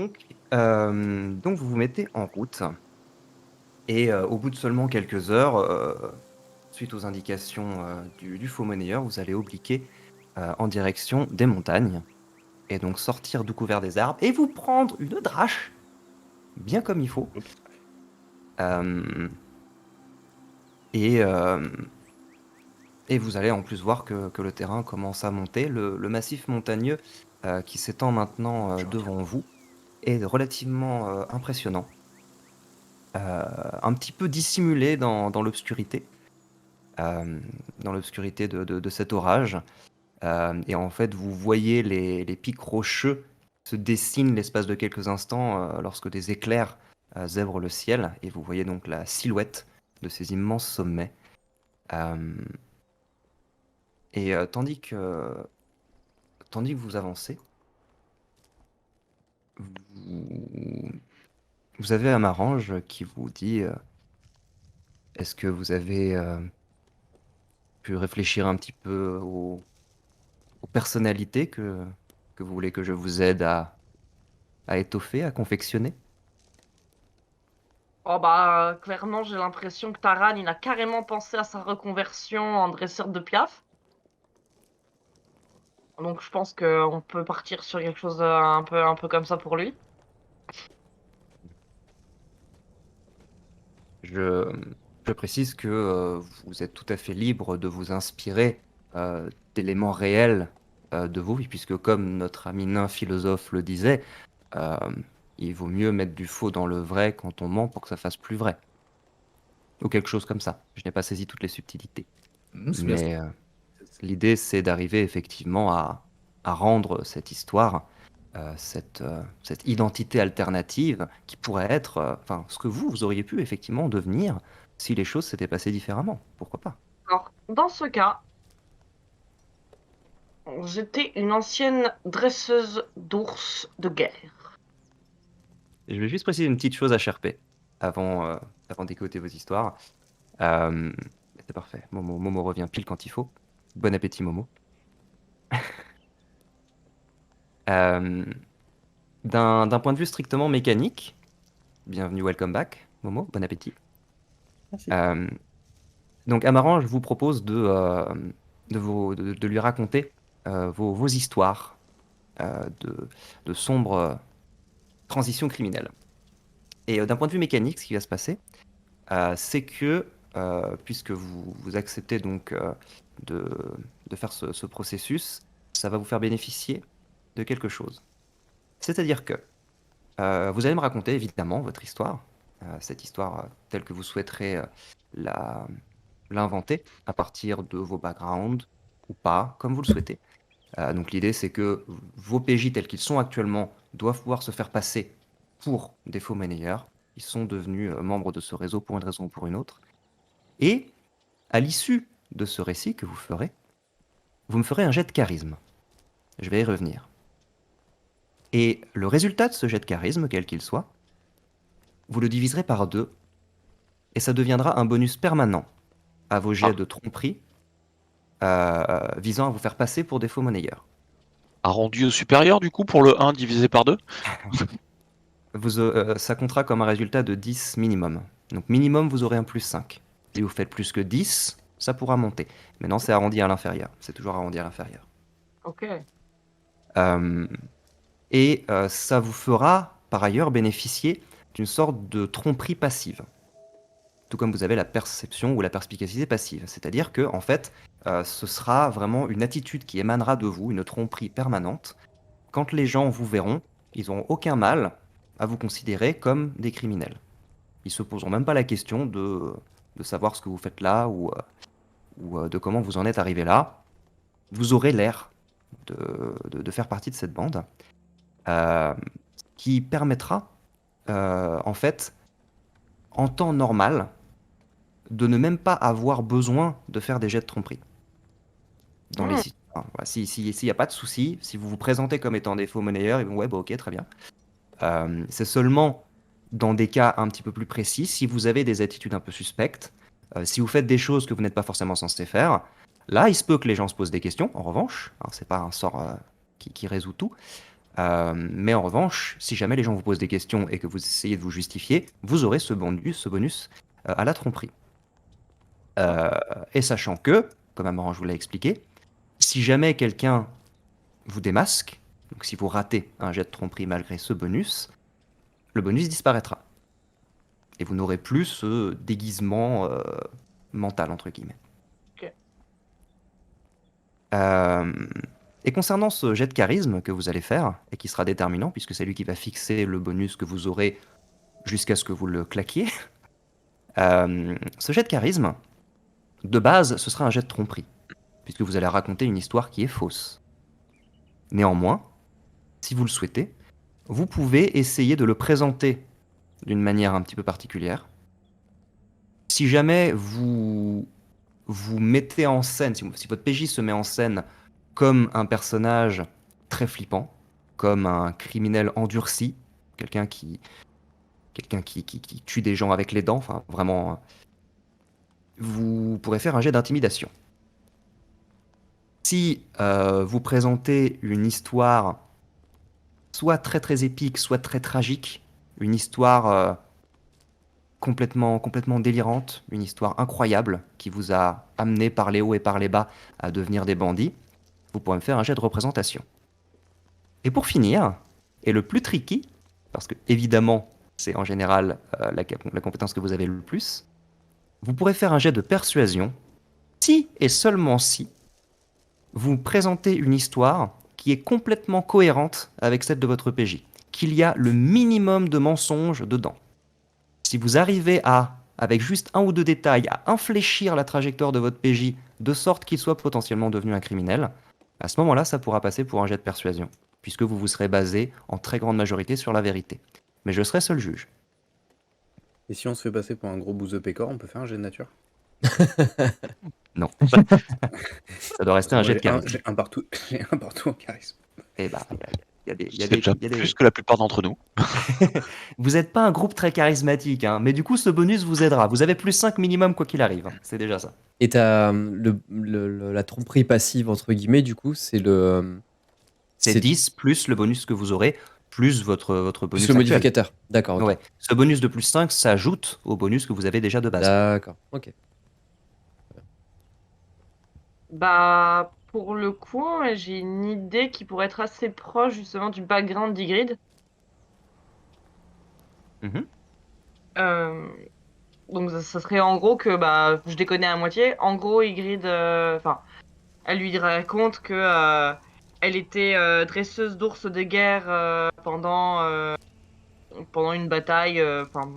Donc vous vous mettez en route et au bout de seulement quelques heures, suite aux indications, du faux monnayeur, vous allez obliquer, en direction des montagnes et donc sortir du couvert des arbres et vous prendre une drache, bien comme il faut. Oups. Hem et hem et vous allez en plus voir que le terrain commence à monter. Le massif montagneux, qui s'étend maintenant, Je retiens. devant vous est relativement, impressionnant, un petit peu dissimulé dans l'obscurité, dans l'obscurité de cet orage. Et en fait, vous voyez les pics rocheux se dessinent l'espace de quelques instants, lorsque des éclairs, zèbrent le ciel et vous voyez donc la silhouette de ces immenses sommets. Hem et tandis que vous avancez, vous vous avez Amarange qui vous dit, «Est-ce que vous avez, pu réfléchir un petit peu aux personnalités que vous voulez que je vous aide à étoffer, à confectionner?» Oh bah, clairement, j'ai l'impression que Taran, il a carrément pensé à sa reconversion en dresseur de piaf. Donc je pense qu'on peut partir sur quelque chose, un peu comme ça pour lui. Je, je précise que vous êtes tout à fait libre de vous inspirer d'éléments réels de vos vies, puisque comme notre ami nain philosophe le disait, euh, il vaut mieux mettre du faux dans le vrai quand on ment pour que ça fasse plus vrai. Ou quelque chose comme ça. Je n'ai pas saisi toutes les subtilités. C'est bien ça. Mais l'idée, c'est d'arriver effectivement à rendre cette histoire, cette identité alternative qui pourrait être, enfin, ce que vous auriez pu effectivement devenir si les choses s'étaient passées différemment. Pourquoi pas? Alors, dans ce cas, j'étais une ancienne dresseuse d'ours de guerre. Et je vais juste préciser une petite chose à Sherpé avant d'écouter vos histoires. Euh, c'est parfait. Momo revient pile quand il faut. Bon appétit, Momo. Euh, d'un point de vue strictement mécanique, bienvenue, welcome back, Momo, bon appétit. Merci. Euh, donc Amaran, je vous propose de lui raconter vos histoires de sombres transitions criminelles. Et d'un point de vue mécanique, ce qui va se passer, c'est que puisque vous acceptez donc de, de faire ce processus, ça va vous faire bénéficier de quelque chose. C'est-à-dire que vous allez me raconter évidemment votre histoire, cette histoire telle que vous souhaiterez la, l'inventer à partir de vos backgrounds ou pas, comme vous le souhaitez. Donc l'idée c'est que vos PJ tels qu'ils sont actuellement doivent pouvoir se faire passer pour des faux monnayeurs. Ils sont devenus membres de ce réseau pour une raison ou pour une autre. Et à l'issue de ce récit que vous ferez, vous me ferez un jet de charisme. Je vais y revenir. Et le résultat de ce jet de charisme, quel qu'il soit, vous le diviserez par 2 et ça deviendra un bonus permanent à vos Ah, jets de tromperie visant à vous faire passer pour des faux monnayeurs. un rendu supérieur du coup pour le 1 divisé par 2. Ça comptera comme un résultat de 10 minimum. Donc minimum, vous aurez un plus 5. Si vous faites plus que 10, ça pourra monter. Maintenant, c'est arrondi à l'inférieur. C'est toujours arrondi à l'inférieur. Ok. Euh, ça vous fera par ailleurs bénéficier d'une sorte de tromperie passive. Tout comme vous avez la perception ou la perspicacité passive. C'est-à-dire que, en fait, ce sera vraiment une attitude qui émanera de vous, une tromperie permanente. Quand les gens vous verront, ils n'auront aucun mal à vous considérer comme des criminels. Ils se poseront même pas la question de savoir ce que vous faites là ou de comment vous en êtes arrivé là. Vous aurez l'air de faire partie de cette bande euh, qui permettra, en fait, en temps normal, de ne même pas avoir besoin de faire des jets de tromperie. Dans les Hmm. voilà, s'il n'y a pas de souci, si vous vous présentez comme étant des faux monnayeurs, ils vont ouais, bah, ok, très bien. C'est seulement dans des cas un petit peu plus précis, si vous avez des attitudes un peu suspectes, si vous faites des choses que vous n'êtes pas forcément censé faire, là, il se peut que les gens se posent des questions, en revanche, hein, c'est pas un sort qui résout tout, Mais en revanche, si jamais les gens vous posent des questions et que vous essayez de vous justifier, vous aurez ce bonus à la tromperie. Et sachant que, comme Amarange vous l'a expliqué, si jamais quelqu'un vous démasque, donc si vous ratez un jet de tromperie malgré ce bonus, le bonus disparaîtra. Et vous n'aurez plus ce déguisement mental, entre guillemets. Ok. Et concernant ce jet de charisme que vous allez faire, et qui sera déterminant, puisque c'est lui qui va fixer le bonus que vous aurez jusqu'à ce que vous le claquiez, ce jet de charisme, de base, ce sera un jet de tromperie, puisque vous allez raconter une histoire qui est fausse. Néanmoins, si vous le souhaitez, vous pouvez essayer de le présenter d'une manière un petit peu particulière. Si jamais vous mettez en scène, si votre PJ se met en scène comme un personnage très flippant, comme un criminel endurci, quelqu'un qui tue des gens avec les dents, enfin vraiment, vous pourrez faire un jet d'intimidation. Si vous présentez une histoire soit très très épique, soit très tragique, une histoire complètement délirante, une histoire incroyable qui vous a amené par les hauts et par les bas à devenir des bandits, vous pourrez me faire un jet de représentation. Et pour finir, et le plus tricky, parce que évidemment c'est en général la compétence que vous avez le plus, vous pourrez faire un jet de persuasion si et seulement si vous présentez une histoire qui est complètement cohérente avec celle de votre PJ, qu'il y a le minimum de mensonges dedans. Si vous arrivez à, avec juste un ou deux détails, à infléchir la trajectoire de votre PJ de sorte qu'il soit potentiellement devenu un criminel, à ce moment-là, ça pourra passer pour un jet de persuasion, puisque vous vous serez basé en très grande majorité sur la vérité. Mais je serai seul juge. Et si on se fait passer pour un gros bouseux pécor, on peut faire un jet de nature? Non. Ça doit rester un jet de charisme. J'ai un partout, j'ai un partout en charisme. Eh bah, il y a des... C'est déjà plus que la plupart d'entre nous. Vous n'êtes pas un groupe très charismatique, hein, mais du coup, ce bonus vous aidera. Vous avez plus 5 minimum quoi qu'il arrive. Hein. C'est déjà ça. Et t'as la tromperie passive, entre guillemets, du coup, c'est le. C'est 10 plus le bonus que vous aurez, plus votre bonus plus le actuel. modificateur. D'accord. ok. Ouais. Ce bonus de plus 5 s'ajoute au bonus que vous avez déjà de base. D'accord. Ok. Bah, pour le coup, j'ai une idée qui pourrait être assez proche justement du background d'Ygritte. Mhm. Donc ça serait en gros que bah je les connais à moitié. En gros, Ygritte, enfin, elle lui raconte que elle était dresseuse d'ours de guerre pendant une bataille, enfin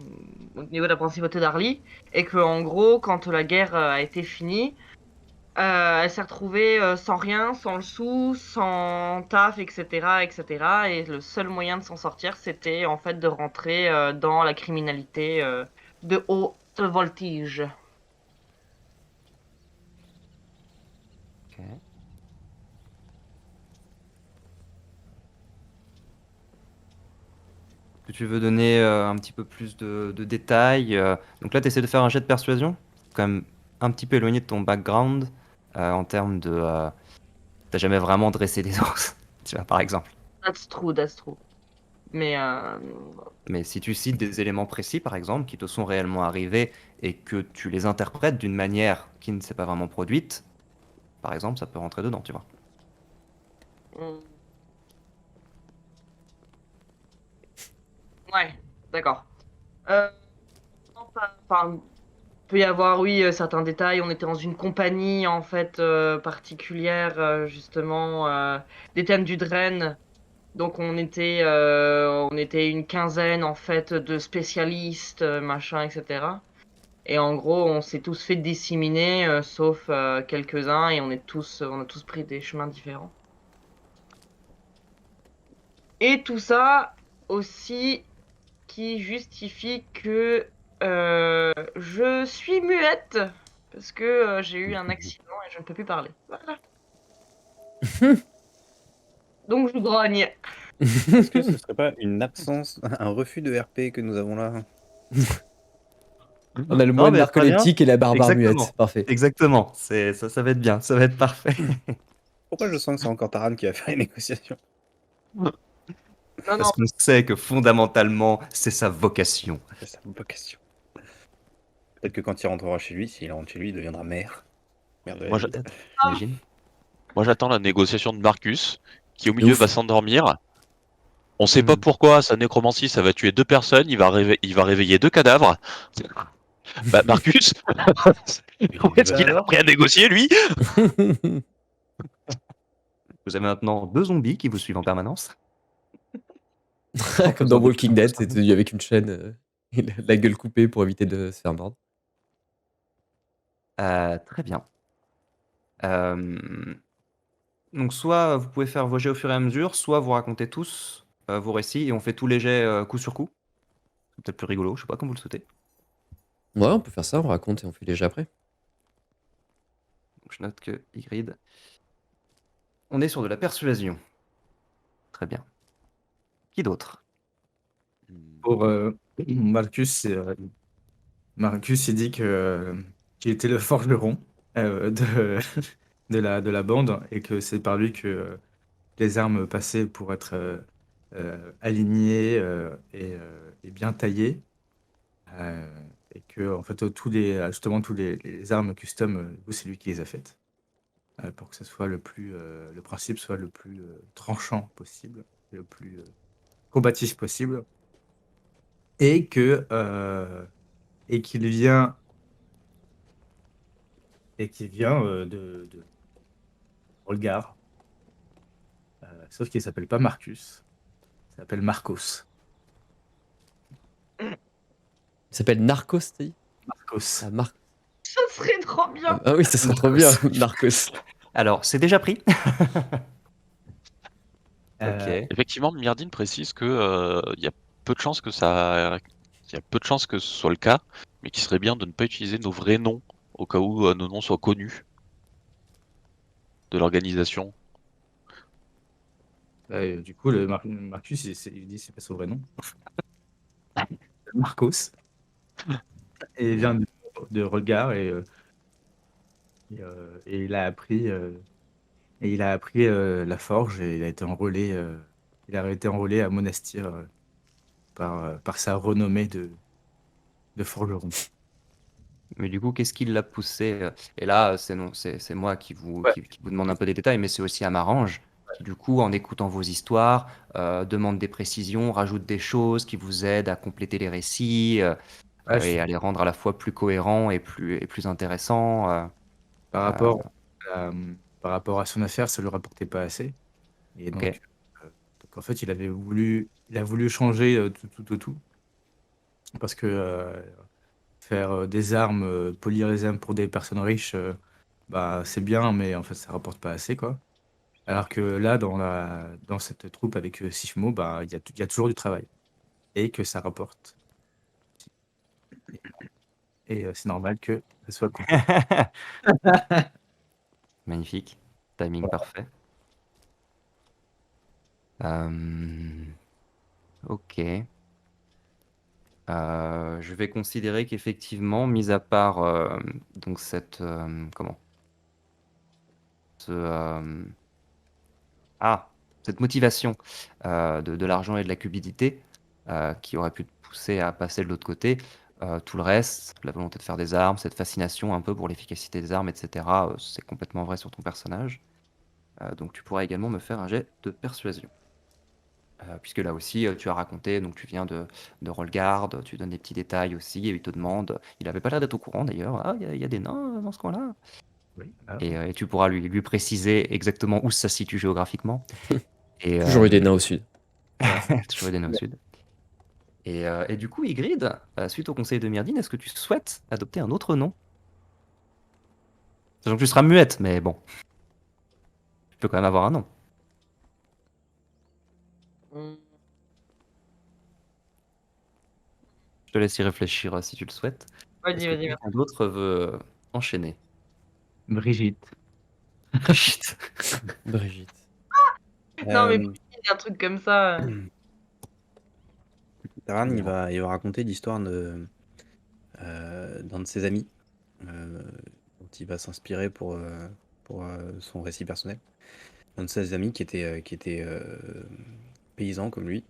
au niveau de la principauté d'Arly, et que en gros, quand la guerre a été finie, elle s'est retrouvée sans rien, sans le sou, sans taf, etc., etc. Et le seul moyen de s'en sortir, c'était en fait de rentrer dans la criminalité de haute voltige. Ok. Que tu veux donner un petit peu plus de détails. Donc là, tu essaies de faire un jet de persuasion. Quand même un petit peu éloigné de ton background en termes de... T'as jamais vraiment dressé des ours, tu vois, par exemple. That's true, that's true. Mais Mais si tu cites des éléments précis, par exemple, qui te sont réellement arrivés et que tu les interprètes d'une manière qui ne s'est pas vraiment produite, par exemple, ça peut rentrer dedans, tu vois. hmm. Ouais, d'accord. Non, enfin, peut y avoir, oui, certains détails. On était dans une compagnie, en fait, particulière, justement, des thèmes du Dren. Donc, on était une quinzaine, en fait, de spécialistes, machin, etc. Et en gros, on s'est tous fait disséminer, sauf quelques-uns, et on a tous pris des chemins différents. Et tout ça aussi qui justifie que je suis muette parce que j'ai eu un accident et je ne peux plus parler. Voilà. Donc je grogne. Est-ce que ce serait pas une absence, un refus de RP que nous avons là? On a le Non, moine mais très bien. narcoleptique et la barbare Exactement. muette. Parfait. Exactement, ça va être bien, ça va être parfait. Pourquoi je sens que c'est encore Taran qui va faire les négociations? Non, non, Parce qu'on sait que fondamentalement, c'est sa vocation. C'est sa vocation. Peut-être que quand il rentrera chez lui, s'il rentre chez lui, il deviendra maire. Maire de la Moi, ville. Peut-être, j'imagine. Moi, j'attends la négociation de Marcus, qui au De milieu ouf. va s'endormir. On sait pas Mhm. pourquoi, sa nécromancie, ça va tuer 2 personnes, il va réveiller 2 cadavres. Bah, Marcus, où est-ce qu'il a alors appris à négocier, lui? Vous avez maintenant 2 zombies qui vous suivent en permanence. Comme dans Walking Dead, c'est tenu avec une chaîne et la gueule coupée pour éviter de se faire mordre. Très bien. Donc soit vous pouvez faire vos jets au fur et à mesure, soit vous racontez tous vos récits et on fait tous les jets coup sur coup. C'est peut-être plus rigolo, je sais pas, comme vous le souhaitez. Ouais, on peut faire ça, on raconte et on fait les jeux après. Donc je note que Ygritte, on est sur de la persuasion. Très bien. Qui d'autre? Pour Marcus, Marcus, il dit que qu'il était le forgeron de, de la bande et que c'est par lui que les armes passaient pour être alignées et bien taillées. Euh, et que en fait tous les justement les armes custom, c'est lui qui les a faites pour que ce soit le principe soit le plus tranchant possible, le plus combatif possible, et que et qu'il vient de Olgar, sauf qu'il s'appelle pas Marcus, il s'appelle Marcos. Il s'appelle Narcos, t'as dit? Marcos. Ah, ça serait trop bien. Ah oui, ça serait trop bien, Narcos. Alors, c'est déjà pris. Ok. Effectivement, Myrdine précise que il y a peu de chances que ça, il y a peu de chances que ce soit le cas, mais qu'il serait bien de ne pas utiliser nos vrais noms au cas où nos noms soient connus de l'organisation. Du coup, Marcus, il dit c'est pas son vrai nom. Marcos. Et il vient de Rolgar et il a appris la forge et il a été enrôlé à Monastir par sa renommée de forgeron. Mais du coup, qu'est-ce qui l'a poussé Et là, c'est non, c'est moi Ouais. qui vous demande un peu des détails, mais c'est aussi Amarange qui, du coup, en écoutant vos histoires, demande des précisions, rajoute des choses qui vous aident à compléter les récits Ouais, et à les rendre à la fois plus cohérents et plus intéressants. par Euh, rapport à, par rapport à son affaire, ça lui rapportait pas assez. Et ok. donc en fait, il a voulu changer tout. Parce que faire des armes, polir les armes pour des personnes riches, bah, c'est bien, mais en fait, ça rapporte pas assez, quoi. Alors que là, dans cette troupe avec Sifmo, bah, il y a toujours du travail et que ça rapporte. Et c'est normal que ça soit coupé. Magnifique. Timing Voilà. parfait. Ok. Je vais considérer qu'effectivement, mis à part donc comment ce, cette motivation de l'argent et de la cupidité qui aurait pu te pousser à passer de l'autre côté, tout le reste, la volonté de faire des armes, cette fascination un peu pour l'efficacité des armes, etc., c'est complètement vrai sur ton personnage. Donc tu pourras également me faire un jet de persuasion. Puisque là aussi, tu as raconté, donc tu viens de Rolgard, tu donnes des petits détails aussi, et il te demande, il avait pas l'air d'être au courant d'ailleurs, ah, il y a des nains dans ce coin-là. Oui, voilà. Et tu pourras lui préciser exactement où ça se situe géographiquement. Et Toujours eu des nains au sud. toujours des nains au sud. Et du coup, Ygritte, suite au conseil de Myrdine, est-ce que tu souhaites adopter un autre nom? Sachant que tu seras muette, mais bon, tu peux quand même avoir un nom. Hmm. Je te laisse y réfléchir si tu le souhaites. Est-ce Vas-y, que vas-y, vas-y. quelqu'un d'autre veut enchaîner? Brigitte. Brigitte. Brigitte. Non, mais Euh, il y a un truc comme ça. Taran, Non. il va raconter l'histoire d'un de ses amis dont il va s'inspirer pour son récit personnel. Un de ses amis qui était paysan comme lui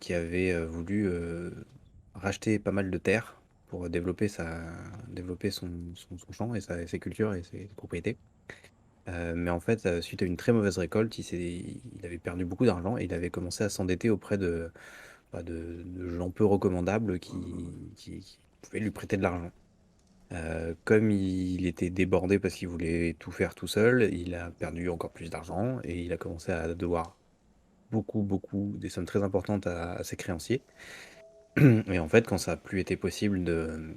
qui avait voulu racheter pas mal de terres pour développer son champ et ses cultures et ses propriétés. Mais en fait, suite à une très mauvaise récolte, il avait perdu beaucoup d'argent et il avait commencé à s'endetter auprès de gens peu recommandables qui pouvaient lui prêter de l'argent. Comme il était débordé parce qu'il voulait tout faire tout seul, il a perdu encore plus d'argent et il a commencé à devoir beaucoup, des sommes très importantes à ses créanciers. Et en fait, quand ça n'a plus été possible de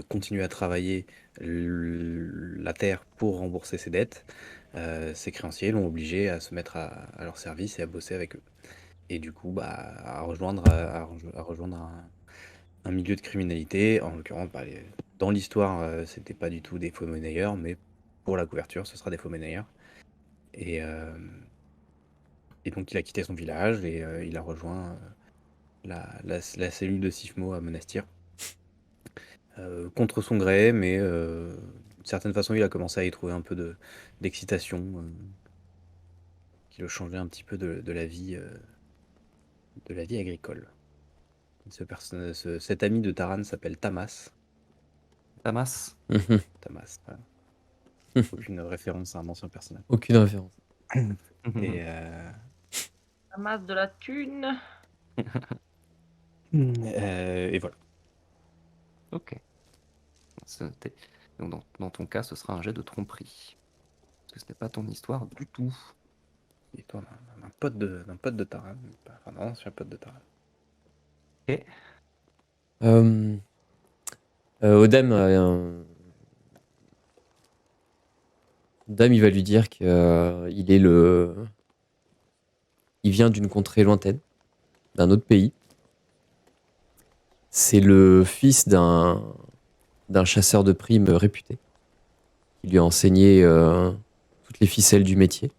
continuer à travailler la terre pour rembourser ses dettes, ses créanciers l'ont obligé à se mettre à leur service et à bosser avec eux. Et du coup, à rejoindre un milieu de criminalité. En l'occurrence, dans l'histoire, c'était pas du tout des faux monnayeurs, mais pour la couverture, ce sera des faux monnayeurs. Et, euh, et donc, il a quitté son village et il a rejoint la cellule de Sifmo à Monastir. Contre son gré, mais d'une certaine façon, il a commencé à y trouver un peu d'excitation qui le changeait un petit peu de la vie agricole. Cet ami de Taran s'appelle Tamas. Tamas. Tamas, voilà. Aucune référence à un ancien personnage. Aucune référence. Et, La masse de la thune. et voilà. Ok. C'est noté. Donc dans ton cas, ce sera un jet de tromperie. Parce que ce n'est pas ton histoire du tout. L'histoire d'un pote de Taran. Enfin, d'un ancien pote de Taran. Ok. Odem, Odem, il va lui dire qu'il il vient d'une contrée lointaine, d'un autre pays. C'est le fils d'un chasseur de primes réputé. Il lui a enseigné toutes les ficelles du métier.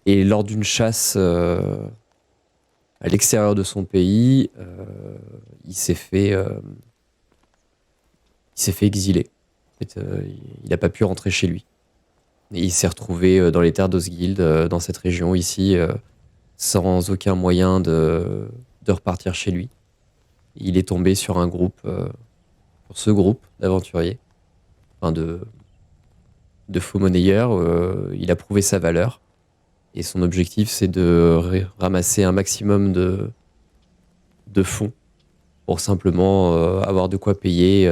Et lors d'une chasse à l'extérieur de son pays, il s'est fait exiler. En fait, il n'a pas pu rentrer chez lui. Et il s'est retrouvé dans les terres d'Osgild, dans cette région ici, sans aucun moyen de repartir chez lui. Il est tombé sur sur ce groupe d'aventuriers, enfin de faux monnayeurs. Il a prouvé sa valeur. Et son objectif, c'est de ramasser un maximum de fonds pour simplement avoir de quoi payer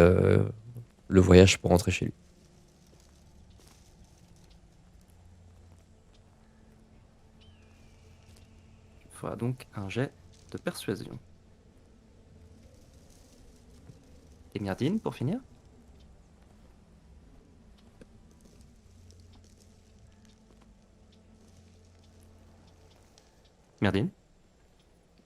le voyage pour rentrer chez lui. Il faudra donc un jet de persuasion. Et Myrdine, pour finir? Myrdine?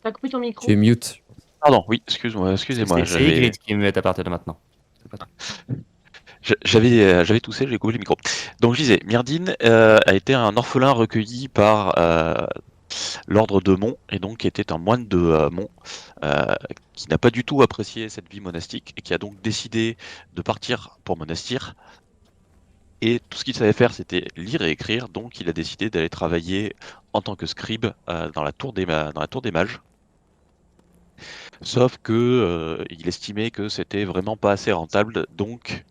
T'as coupé ton micro. Tu es mute. Pardon, oui, excusez-moi, C'est j'avais Ygritte qui me met à partir de maintenant. C'est pas toi. j'avais toussé, j'ai coupé le micro. Donc je disais, Myrdine a été un orphelin recueilli par l'ordre de Mont, et donc qui était un moine de Mont, qui n'a pas du tout apprécié cette vie monastique, et qui a donc décidé de partir pour Monastir. Et tout ce qu'il savait faire, c'était lire et écrire, donc il a décidé d'aller travailler en tant que scribe dans la tour des mages. Sauf que il estimait que c'était vraiment pas assez rentable, donc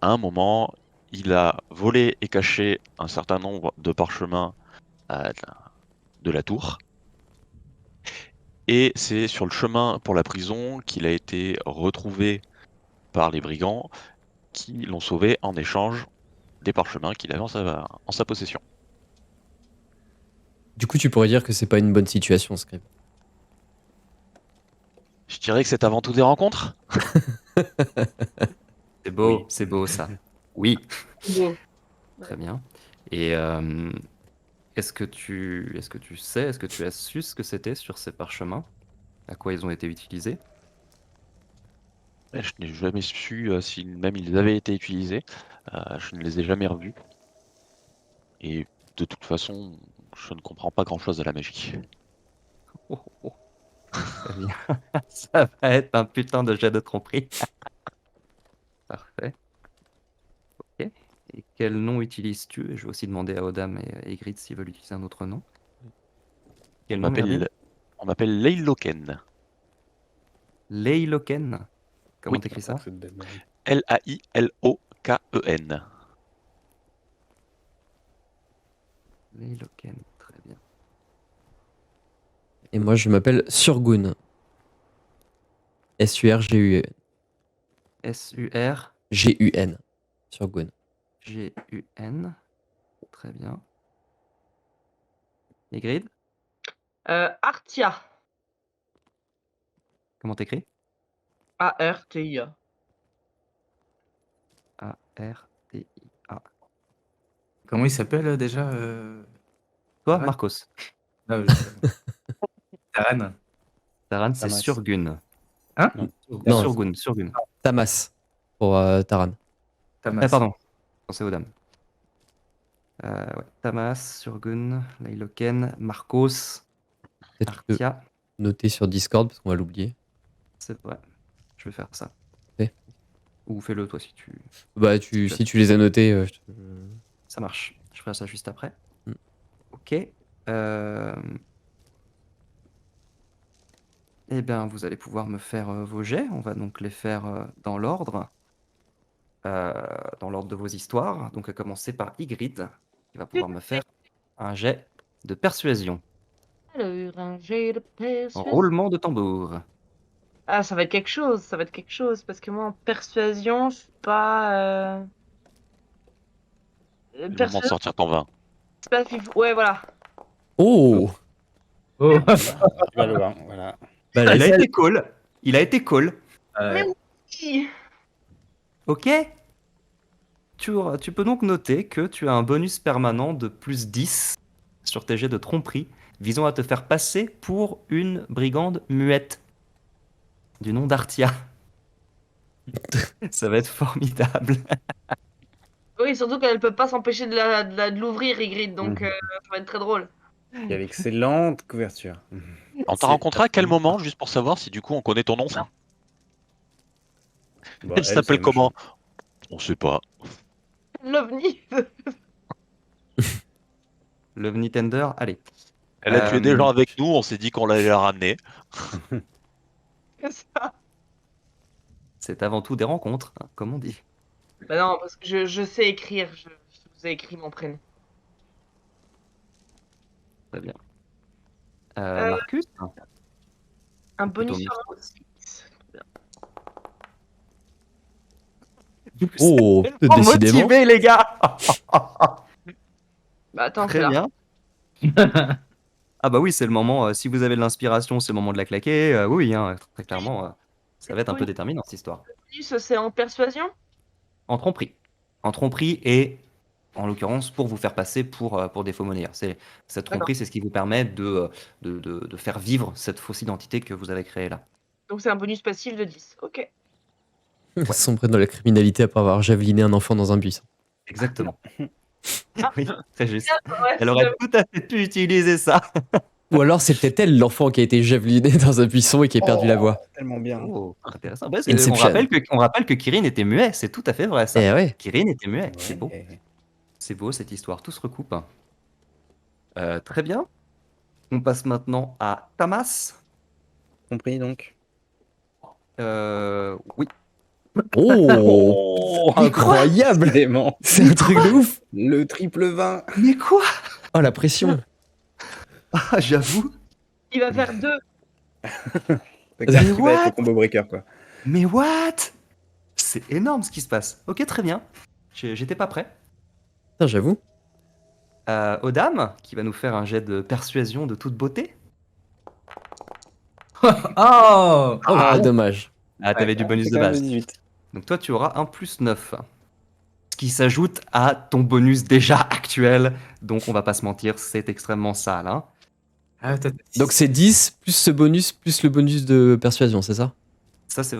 à un moment, il a volé et caché un certain nombre de parchemins de la tour. Et c'est sur le chemin pour la prison qu'il a été retrouvé par les brigands qui l'ont sauvé en échange des parchemins qu'il avait en sa possession. Du coup, tu pourrais dire que c'est pas une bonne situation, Scribe. Je dirais que c'est avant tout des rencontres. Oui. C'est beau ça. Oui, Bon. très bien. Et est-ce que tu sais, est-ce que tu as su ce que c'était sur ces parchemins? À quoi ils ont été utilisés? Je n'ai jamais su si même ils avaient été utilisés. Je ne les ai jamais revus. Et de toute façon, je ne comprends pas grand-chose à la magie. Oh, oh, oh. Très bien. Ça va être un putain de jet de tromperie. Parfait. Ok. Et quel nom utilises-tu? Et je vais aussi demander à Odam et à Ygritte s'ils veulent utiliser un autre nom. Quel nom, Myrdine? On m'appelle Leiloken. Leiloken. Comment Oui. t'écris ça? C'est de même. Lailoken. Leiloken, très bien. Et moi, je m'appelle Surgun. S-U-R-G-U-N. S-U-R. G-U-N. Surgun. G-U-N. Très bien. Ygritte, Artia. comment t'écris? A-R-T-I-A. A-R-T-I-A. Comment il s'appelle déjà Toi, Taran Marcos. Ah, Taran. Taran, c'est Tamas. Surgun. Hein Non. Surgun, Surgun. Tamas. Pour Taran. Tamas. Pardon. Pensez aux dames. Ouais. Tamas, Surgun, Leiloken, Marcos, Peut-être que Artia. noter sur Discord parce qu'on va l'oublier. C'est vrai. Je vais faire ça. Ok. Ou fais-le toi si tu. Bah, si tu les as notés, Ça marche. Je ferai ça juste après. Mm. Ok. Eh bien, vous allez pouvoir me faire vos jets. On va donc les faire dans l'ordre. Dans l'ordre de vos histoires. Donc, à commencer par Ygritte, qui va pouvoir me faire un jet de persuasion. Alors, un jet de persuasion. Roulement de tambour. Ah, ça va être quelque chose, ça va être quelque chose, parce que moi, en persuasion, je suis pas... C'est le moment de Persuasion, sortir ton vin. c'est pas fifou. Ouais, voilà. Oh Oh Tu vas loin, voilà. Bah, Il la a selle. été call. Il a été call. Mais oui. Ok. Tu peux donc noter que tu as un bonus permanent de plus 10 sur tes jets de tromperie, visant à te faire passer pour une brigande muette du nom d'Artia. Ça va être formidable. Oui, surtout qu'elle peut pas s'empêcher de l'ouvrir, Ygritte, donc ça va être très drôle. Et avec excellente couverture. On t'a C'est rencontré à quel absolument moment, juste pour savoir si du coup on connaît ton nom? Bon, Elle s'appelle c'est comment? machin. On sait pas. L'OVNI. l'OVNI Tender. Allez. Elle a tué des gens Euh, avec nous, on s'est dit qu'on allait la ramener. C'est avant tout des rencontres, hein, comme on dit. Bah non, parce que je sais écrire, je vous ai écrit mon prénom. Très bien. Euh, Marcus, Un bonus Plutôt sur un six. Oh, tellement décidément. motivé, les gars. Bah attends, c'est Très là. bien. Ah bah oui, c'est le moment. Si vous avez de l'inspiration, c'est le moment de la claquer. Oui, hein, très clairement, ça va être un peu déterminant cette histoire. Bonus, c'est en persuasion? En tromperie. En tromperie et, en l'occurrence, pour vous faire passer pour des faux monnayeurs. Cette tromperie, c'est ce qui vous permet de faire vivre cette fausse identité que vous avez créée là. Donc c'est un bonus passif de 10. Ok. Sombrer dans la criminalité après avoir javeliné un enfant dans un buisson. Exactement. Oui, très juste. Ouais, Elle aurait tout à fait pu utiliser ça. Ou alors c'est peut-être elle l'enfant qui a été javeliné dans un buisson et qui a perdu la voix. Tellement bien. Oh, intéressant. Ouais, Inception. on rappelle que Kirin était muet, c'est tout à fait vrai ça. Eh ouais. Kirin était muet, c'est Ouais. beau. C'est beau cette histoire, tout se recoupe. Très bien. On passe maintenant à Tamas. Compris donc. Oui. Oh, incroyable. Décidément. C'est un truc de ouf. Le triple 20. Mais quoi? Oh la pression. Ah, j'avoue. Il va faire 2. Le carte qui va what être au combo breaker, quoi. Mais what? C'est énorme ce qui se passe. Ok, très bien. J'étais pas prêt. Putain, j'avoue. Odam, qui va nous faire un jet de persuasion de toute beauté. Oh Ah, dommage. Ah, t'avais du bonus C'est de quand même base. 18. Donc toi, tu auras un plus 9. Ce qui s'ajoute à ton bonus déjà actuel. Donc on va pas se mentir, c'est extrêmement sale. Hein. Ah, Donc c'est 10 plus ce bonus plus le bonus de persuasion, c'est ça? Ça, c'est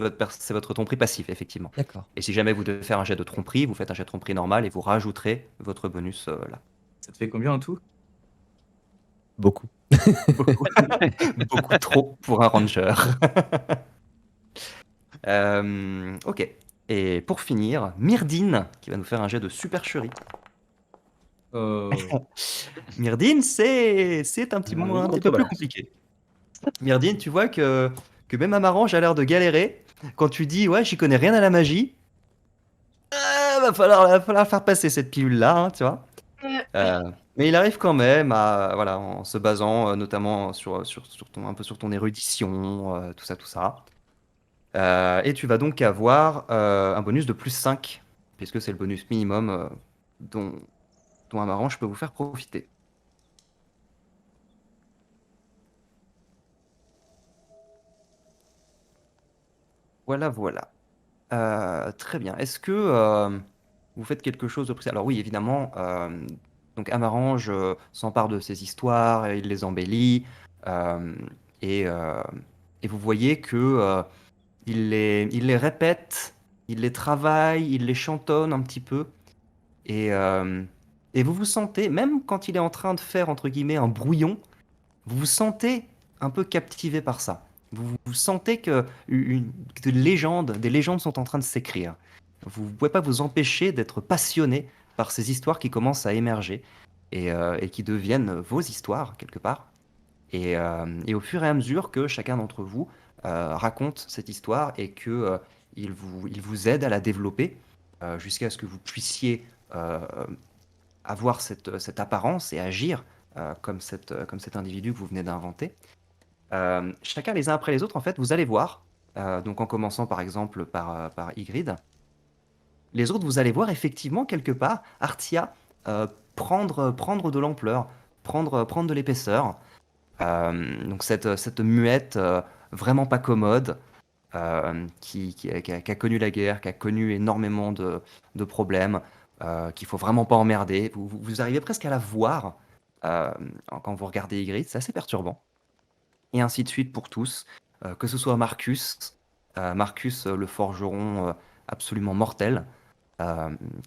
votre tromperie passif, effectivement. D'accord. Et si jamais vous devez faire un jet de tromperie, vous faites un jet de tromperie normal et vous rajouterez votre bonus là. Ça te fait combien en tout? Beaucoup. Beaucoup, beaucoup trop pour un ranger. Ok. Et pour finir, Myrdine, qui va nous faire un jet de supercherie. Myrdine, c'est un petit peu plus compliqué. Myrdine, tu vois que même Amarange a l'air de galérer. Quand tu dis, ouais, j'y connais rien à la magie, va falloir faire passer cette pilule-là, hein, tu vois. Mais il arrive quand même voilà, en se basant notamment un peu sur ton érudition, tout ça, tout ça. Et tu vas donc avoir un bonus de plus 5, puisque c'est le bonus minimum dont Amarange peut vous faire profiter. Voilà, voilà. Très bien. Est-ce que vous faites quelque chose de précis? Alors oui, évidemment, donc Amarange s'empare de ces histoires, il les embellit, euh, et, euh, et vous voyez que il les répète, il les travaille, il les chantonne un petit peu, et, euh, et vous vous sentez, même quand il est en train de faire, entre guillemets, un brouillon, vous vous sentez un peu captivé par ça. Vous sentez que des légendes sont en train de s'écrire. Vous ne pouvez pas vous empêcher d'être passionné par ces histoires qui commencent à émerger et qui deviennent vos histoires quelque part. Et au fur et à mesure que chacun d'entre vous raconte cette histoire et que il vous aide à la développer jusqu'à ce que vous puissiez avoir cette apparence et agir comme cet individu que vous venez d'inventer. Chacun les uns après les autres, en fait, vous allez voir, donc en commençant par exemple par Ygritte, les autres, vous allez voir effectivement quelque part Artia prendre de l'ampleur, prendre de l'épaisseur. Donc cette muette vraiment pas commode, qui a connu la guerre, qui a connu énormément de problèmes, qu'il faut vraiment pas emmerder. Vous arrivez presque à la voir quand vous regardez Ygritte, c'est assez perturbant. Et ainsi de suite pour tous, que ce soit Marcus, le forgeron absolument mortel,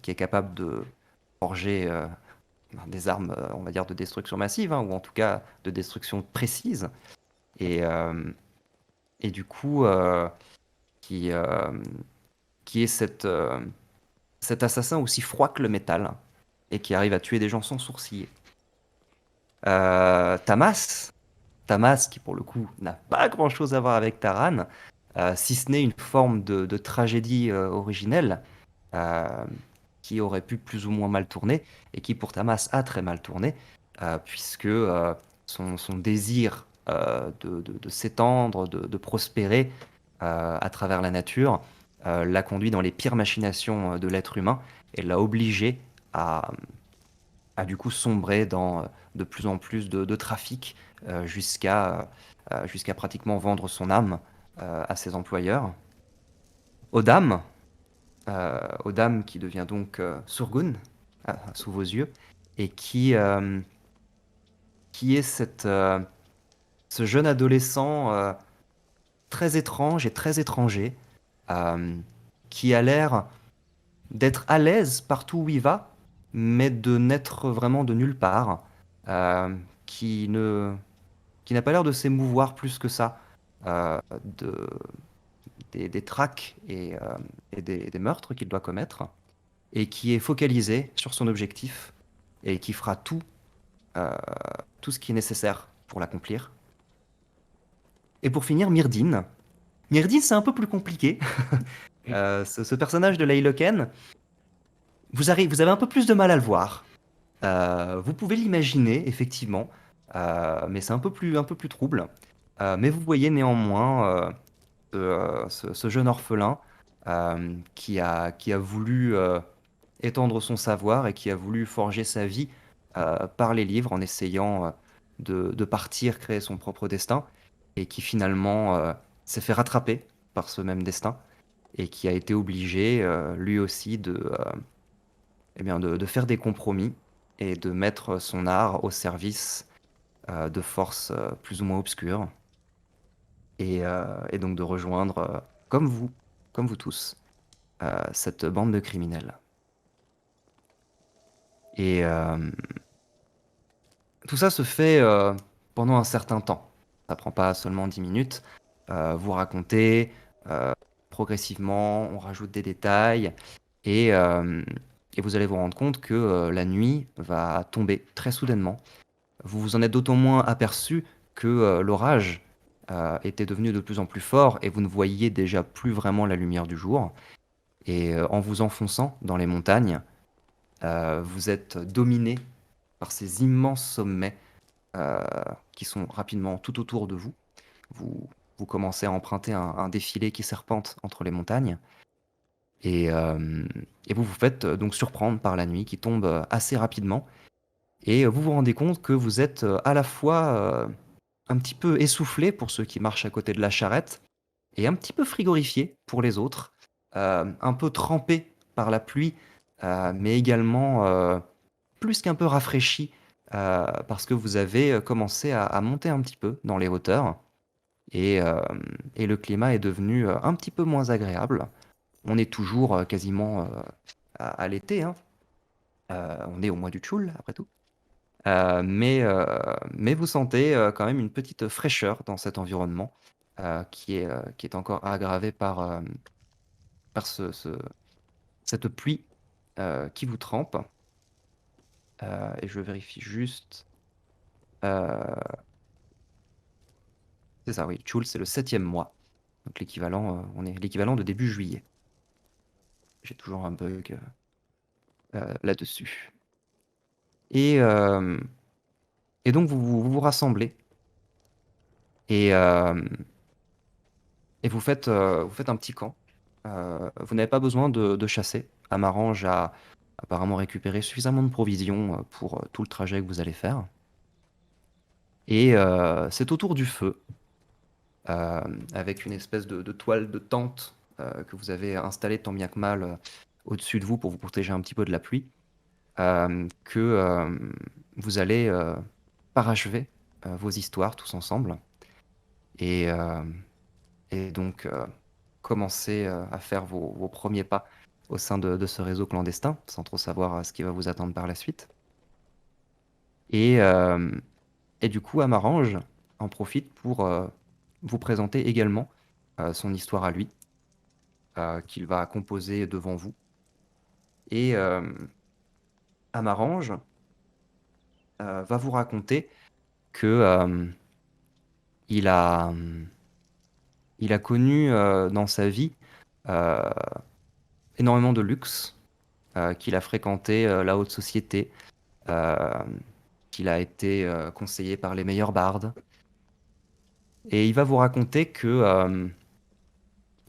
qui est capable de forger des armes, on va dire, de destruction massive, hein, ou en tout cas de destruction précise, et, euh, et du coup, qui, euh, qui est cet assassin aussi froid que le métal, et qui arrive à tuer des gens sans sourciller. Tamas, Tamas, qui pour le coup n'a pas grand-chose à voir avec Taran, si ce n'est une forme de tragédie originelle, euh, qui aurait pu plus ou moins mal tourner, et qui pour Tamas a très mal tourné, puisque son désir de s'étendre, de prospérer à travers la nature, l'a conduit dans les pires machinations de l'être humain, et l'a obligé à du coup sombrer dans de plus en plus de trafic jusqu'à pratiquement vendre son âme à ses employeurs. Odam, Odam qui devient donc Surgun sous vos yeux et qui est ce jeune adolescent très étrange et très étranger euh, qui a l'air d'être à l'aise partout où il va, mais de n'être vraiment de nulle part, euh, qui ne, qui n'a pas l'air de s'émouvoir plus que ça euh, de, des traques et des meurtres qu'il doit commettre, et qui est focalisé sur son objectif et qui fera euh, tout ce qui est nécessaire pour l'accomplir. Et pour finir, Myrdine. Myrdine, c'est un peu plus compliqué. Ce personnage de Layloken, vous avez un peu plus de mal à le voir. Vous pouvez l'imaginer, effectivement, mais c'est un peu plus trouble. Mais vous voyez néanmoins ce jeune orphelin qui a voulu étendre son savoir et qui a voulu forger sa vie par les livres en essayant de partir créer son propre destin et qui finalement s'est fait rattraper par ce même destin et qui a été obligé lui aussi eh bien de faire des compromis et de mettre son art au service de forces plus ou moins obscures et donc de rejoindre, comme vous tous, cette bande de criminels. Et tout ça se fait pendant un certain temps. Ça prend pas seulement 10 minutes. Vous racontez progressivement, on rajoute des détails et, euh, et vous allez vous rendre compte que la nuit va tomber très soudainement. Vous vous en êtes d'autant moins aperçu que l'orage était devenu de plus en plus fort et vous ne voyiez déjà plus vraiment la lumière du jour. Et en vous enfonçant dans les montagnes, vous êtes dominé par ces immenses sommets qui sont rapidement tout autour de vous. Vous commencez à emprunter un défilé qui serpente entre les montagnes. Et vous vous faites donc surprendre par la nuit qui tombe assez rapidement. Et vous vous rendez compte que vous êtes à la fois un petit peu essoufflé pour ceux qui marchent à côté de la charrette et un petit peu frigorifié pour les autres, un peu trempé par la pluie, mais également plus qu'un peu rafraîchi parce que vous avez commencé à monter un petit peu dans les hauteurs et le climat est devenu un petit peu moins agréable. On est toujours quasiment à l'été, hein. On est au mois du Tchoul, après tout. Mais vous sentez quand même une petite fraîcheur dans cet environnement qui est encore aggravé par cette pluie qui vous trempe. Et je vérifie juste. C'est ça, oui. Tchoul, c'est le 7e mois. Donc l'équivalent, on est l'équivalent de début juillet. J'ai toujours un bug là-dessus. Et donc vous rassemblez et vous faites un petit camp. Vous n'avez pas besoin de chasser. Amarange a apparemment récupéré suffisamment de provisions pour tout le trajet que vous allez faire. Et c'est autour du feu, avec une espèce de toile de tente que vous avez installée tant bien que mal au-dessus de vous pour vous protéger un petit peu de la pluie, que vous allez parachever vos histoires tous ensemble. Et donc commencer à faire vos premiers pas au sein de ce réseau clandestin, sans trop savoir ce qui va vous attendre par la suite. Et du coup, Amarange en profite pour vous présenter également son histoire à lui, qu'il va composer devant vous. Et Amarange va vous raconter que il a connu dans sa vie énormément de luxe, qu'il a fréquenté la haute société, qu'il a été conseillé par les meilleurs bardes. Et il va vous raconter que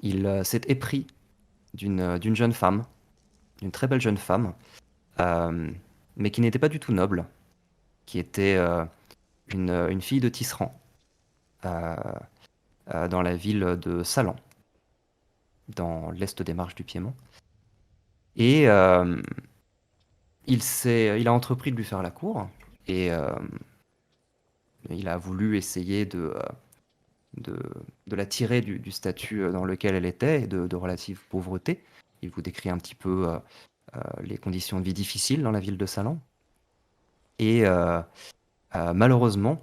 il s'est épris d'une jeune femme, d'une très belle jeune femme, mais qui n'était pas du tout noble, qui était une fille de tisserand dans la ville de Salans, dans l'est des marches du Piémont. Et il a entrepris de lui faire la cour, et il a voulu essayer de la tirer du statut dans lequel elle était, et de relative pauvreté. Il vous décrit un petit peu les conditions de vie difficiles dans la ville de Salans. Et malheureusement,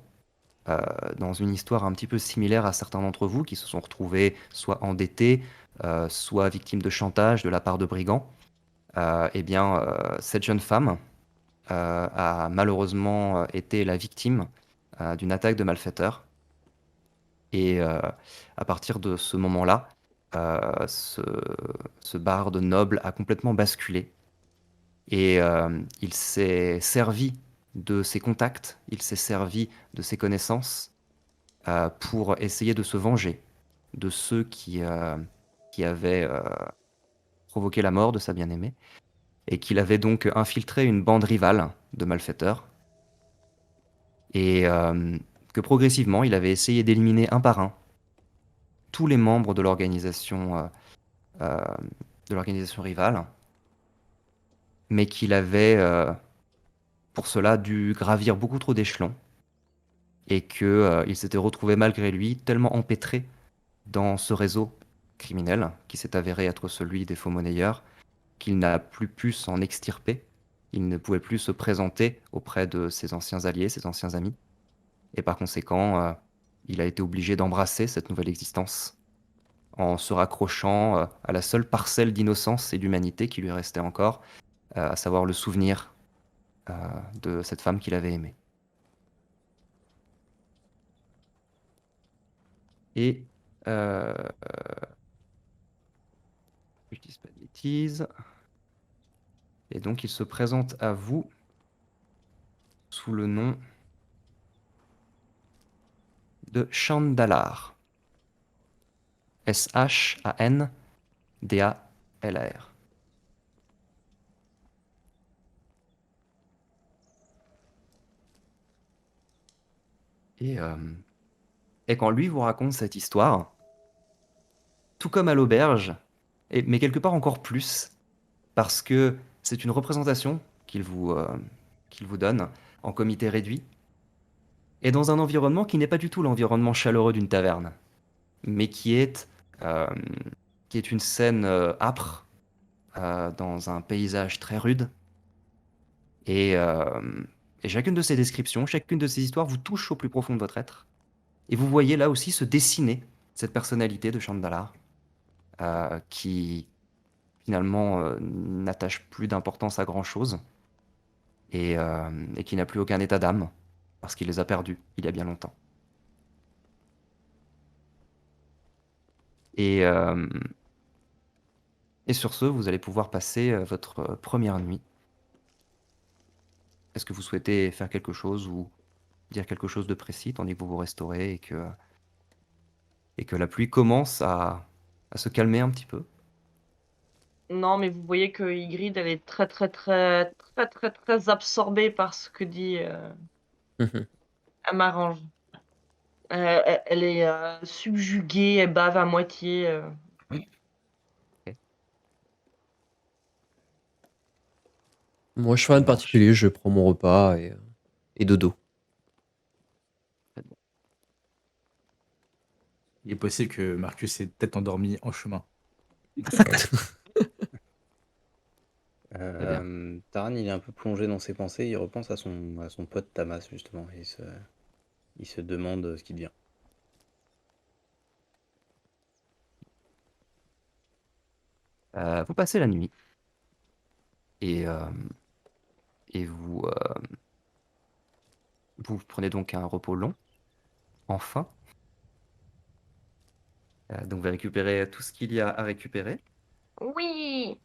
dans une histoire un petit peu similaire à certains d'entre vous qui se sont retrouvés soit endettés, soit victimes de chantage de la part de brigands, cette jeune femme a malheureusement été la victime d'une attaque de malfaiteurs. Et à partir de ce moment-là, ce barde noble a complètement basculé. Et il s'est servi de ses contacts, il s'est servi de ses connaissances pour essayer de se venger de ceux qui avaient provoqué la mort de sa bien-aimée, et qu'il avait donc infiltré une bande rivale de malfaiteurs, et que progressivement il avait essayé d'éliminer un par un tous les membres de l'organisation rivale, mais qu'il avait pour cela dû gravir beaucoup trop d'échelons, et qu'il s'était retrouvé malgré lui tellement empêtré dans ce réseau criminel qui s'est avéré être celui des faux monnayeurs, qu'il n'a plus pu s'en extirper. Il ne pouvait plus se présenter auprès de ses anciens alliés, ses anciens amis. Et par conséquent, il a été obligé d'embrasser cette nouvelle existence en se raccrochant à la seule parcelle d'innocence et d'humanité qui lui restait encore, à savoir le souvenir de cette femme qu'il avait aimée. Et que je dise pas de bêtises. Et donc il se présente à vous sous le nom de Chandalar. Shandalr. Et, et quand lui vous raconte cette histoire, tout comme à l'auberge, mais quelque part encore plus, parce que c'est une représentation qu'il vous donne en comité réduit, et dans un environnement qui n'est pas du tout l'environnement chaleureux d'une taverne, mais euh, qui est une scène âpre, dans un paysage très rude. Et, et chacune de ces descriptions, chacune de ces histoires vous touche au plus profond de votre être. Et vous voyez là aussi se dessiner cette personnalité de Chandalar, qui finalement n'attache plus d'importance à grand-chose et qui n'a plus aucun état d'âme, parce qu'il les a perdus il y a bien longtemps. Et, et sur ce, vous allez pouvoir passer votre première nuit. Est-ce que vous souhaitez faire quelque chose ou dire quelque chose de précis, tandis que vous vous restaurez et que la pluie commence à se calmer un petit peu? Non, mais vous voyez que Ygritte, elle est très, très, très, très, très, très absorbée par ce que dit Amarange. Elle est subjuguée, elle bave à moitié. Moi, je fais rien de particulier, je prends mon repas et dodo. Il est possible que Marcus ait peut-être endormi en chemin. bien. Taran, il est un peu plongé dans ses pensées, il repense à son pote Tamas, justement, et il se demande ce qu'il devient. Vous passez la nuit et vous prenez donc un repos long, enfin. Donc vous récupérez tout ce qu'il y a à récupérer. Oui!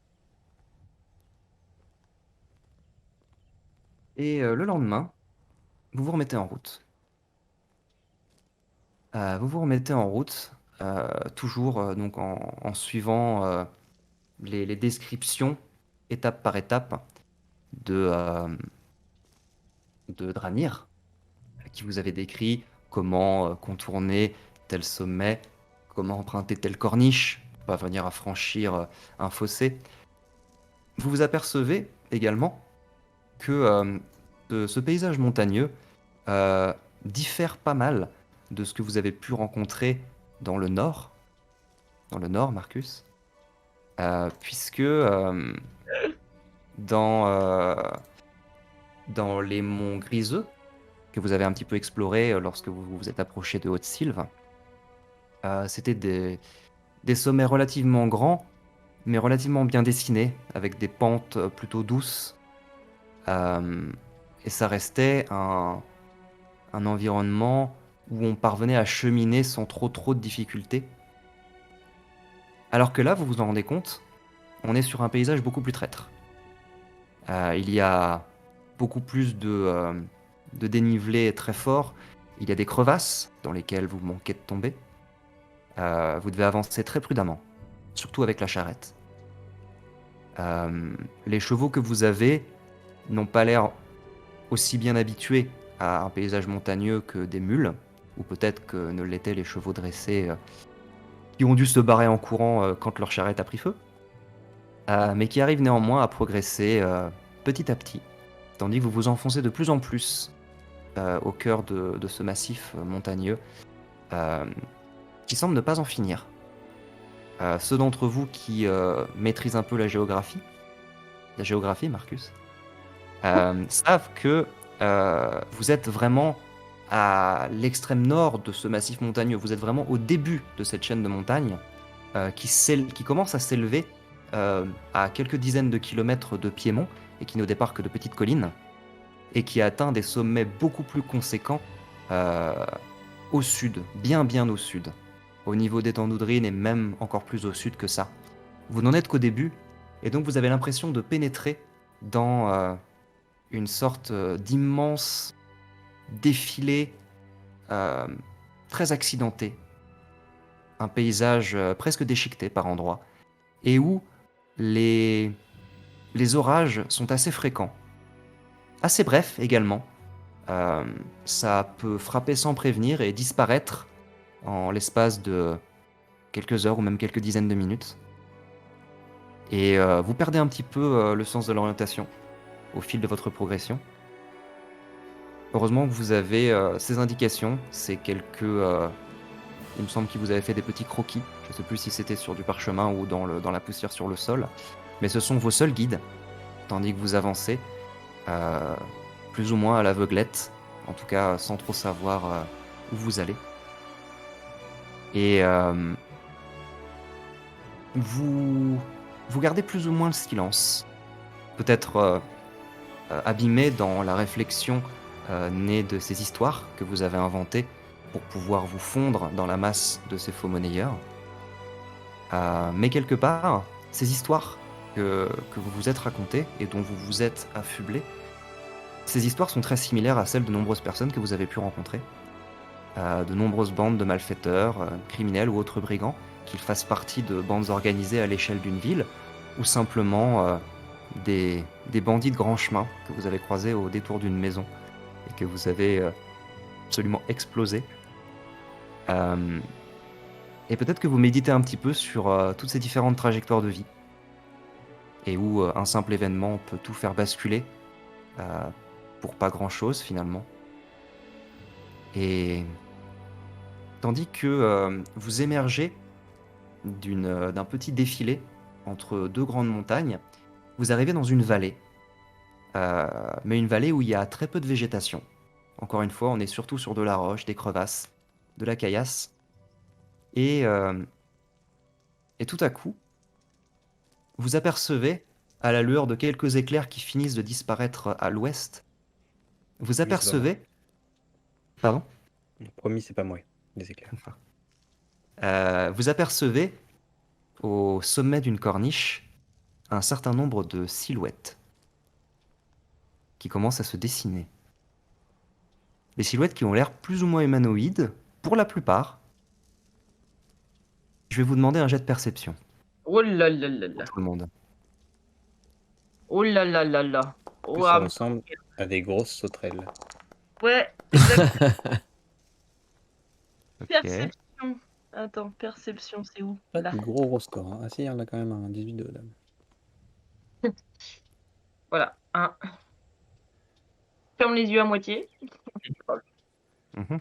Et le lendemain, vous vous remettez en route. Vous vous remettez en route, toujours donc en suivant les descriptions, étape par étape, de Dranir, qui vous avait décrit comment contourner tel sommet, comment emprunter telle corniche, pour parvenir à franchir un fossé. Vous vous apercevez également que ce paysage montagneux diffère pas mal de ce que vous avez pu rencontrer dans le nord, Marcus, puisque dans les monts Griseux, que vous avez un petit peu exploré lorsque vous vous êtes approché de Haute-Sylve, c'était des sommets relativement grands, mais relativement bien dessinés, avec des pentes plutôt douces. Et ça restait un environnement où on parvenait à cheminer sans trop de difficultés. Alors que là, vous vous en rendez compte, on est sur un paysage beaucoup plus traître. Il y a beaucoup plus de dénivelé très fort. Il y a des crevasses dans lesquelles vous manquez de tomber. Vous devez avancer très prudemment, surtout avec la charrette. Les chevaux que vous avez n'ont pas l'air aussi bien habitués à un paysage montagneux que des mules, ou peut-être que ne l'étaient les chevaux dressés qui ont dû se barrer en courant quand leur charrette a pris feu, mais qui arrivent néanmoins à progresser petit à petit, tandis que vous vous enfoncez de plus en plus au cœur de ce massif montagneux qui semble ne pas en finir. Ceux d'entre vous qui maîtrisent un peu la géographie, Marcus, savent que vous êtes vraiment à l'extrême nord de ce massif montagneux. Vous êtes vraiment au début de cette chaîne de montagnes qui commence à s'élever à quelques dizaines de kilomètres de Piémont et qui n'est au départ que de petites collines et qui a atteint des sommets beaucoup plus conséquents au sud, bien au sud, au niveau des Tendoudraines et même encore plus au sud que ça. Vous n'en êtes qu'au début et donc vous avez l'impression de pénétrer dans une sorte d'immense défilé très accidenté, un paysage presque déchiqueté par endroits, et où les orages sont assez fréquents, assez brefs également. Ça peut frapper sans prévenir et disparaître en l'espace de quelques heures ou même quelques dizaines de minutes. Et vous perdez un petit peu le sens de l'orientation au fil de votre progression. Heureusement que vous avez ces indications, ces quelques... il me semble qu'il vous avait fait des petits croquis. Je ne sais plus si c'était sur du parchemin ou dans la poussière sur le sol. Mais ce sont vos seuls guides, tandis que vous avancez, plus ou moins à l'aveuglette, en tout cas sans trop savoir où vous allez. Et vous gardez plus ou moins le silence, peut-être abîmé dans la réflexion née de ces histoires que vous avez inventées pour pouvoir vous fondre dans la masse de ces faux monnayeurs. Mais quelque part, ces histoires que vous vous êtes racontées et dont vous vous êtes affublés, ces histoires sont très similaires à celles de nombreuses personnes que vous avez pu rencontrer. De nombreuses bandes de malfaiteurs, criminels ou autres brigands, qu'ils fassent partie de bandes organisées à l'échelle d'une ville, ou simplement des bandits de grand chemin que vous avez croisés au détour d'une maison et que vous avez absolument explosé. Et peut-être que vous méditez un petit peu sur toutes ces différentes trajectoires de vie et où un simple événement peut tout faire basculer pour pas grand-chose finalement. Et tandis que vous émergez d'un petit défilé entre deux grandes montagnes, vous arrivez dans une vallée, mais une vallée où il y a très peu de végétation. Encore une fois, on est surtout sur de la roche, des crevasses, de la caillasse. Et tout à coup, vous apercevez, à la lueur de quelques éclairs qui finissent de disparaître à l'ouest, vous Oui, c'est pas moi. apercevez... Pardon ? Promis, c'est pas moi, des éclairs. Vous apercevez, au sommet d'une corniche, un certain nombre de silhouettes qui commencent à se dessiner. Des silhouettes qui ont l'air plus ou moins humanoïdes, pour la plupart. Je vais vous demander un jet de perception, Oh là là là là. pour tout le monde. Oh là là là là. En plus, Oh, ça ah, ressemble à des grosses sauterelles. ouais, exactement. Ok. Perception. Attends, perception, c'est où? Pas Là. de gros score. Hein. Ah si, on a quand même un 18 de dame. Voilà. Un. Ferme les yeux à moitié. Mhm.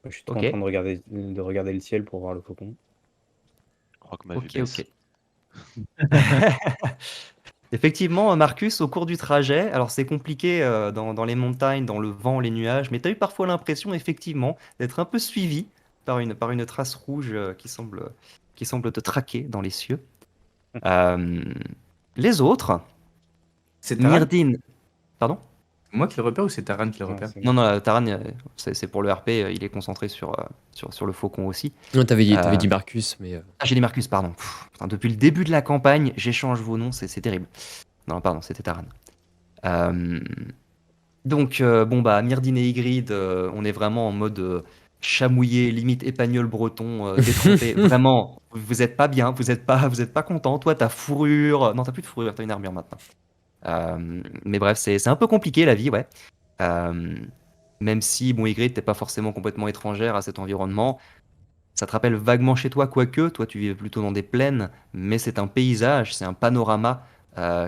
Je suis trop Ok. en train de regarder le ciel pour voir le faucon. Rock ma Ok, baisse. ok. Effectivement, Marcus, au cours du trajet, alors c'est compliqué dans les montagnes, dans le vent, les nuages, mais tu as eu parfois l'impression, effectivement, d'être un peu suivi par une trace rouge qui semble te traquer dans les cieux. Les autres, C'est Taran? Myrdine. Pardon? Moi qui le repère ou c'est Taran qui le Non, repère? c'est Non, moi. non, Taran, c'est pour le RP, il est concentré sur le faucon aussi. Non, t'avais dit Euh, Marcus, mais Ah, j'ai dit Marcus, pardon. Putain, depuis le début de la campagne, j'échange vos noms, c'est terrible. Non, pardon, c'était Taran. Donc, bon, bah, Myrdine et Ygritte, on est vraiment en mode chamouillé, limite épagnol breton, détrompé. Vraiment, vous êtes pas bien, vous êtes pas content. Toi, t'as fourrure. Non, t'as plus de fourrure, t'as une armure maintenant. Mais bref, c'est un peu compliqué la vie, ouais. Même si, bon, Ygritte, t'es pas forcément complètement étrangère à cet environnement. Ça te rappelle vaguement chez toi, quoique, toi, tu vivais plutôt dans des plaines, mais c'est un paysage, c'est un panorama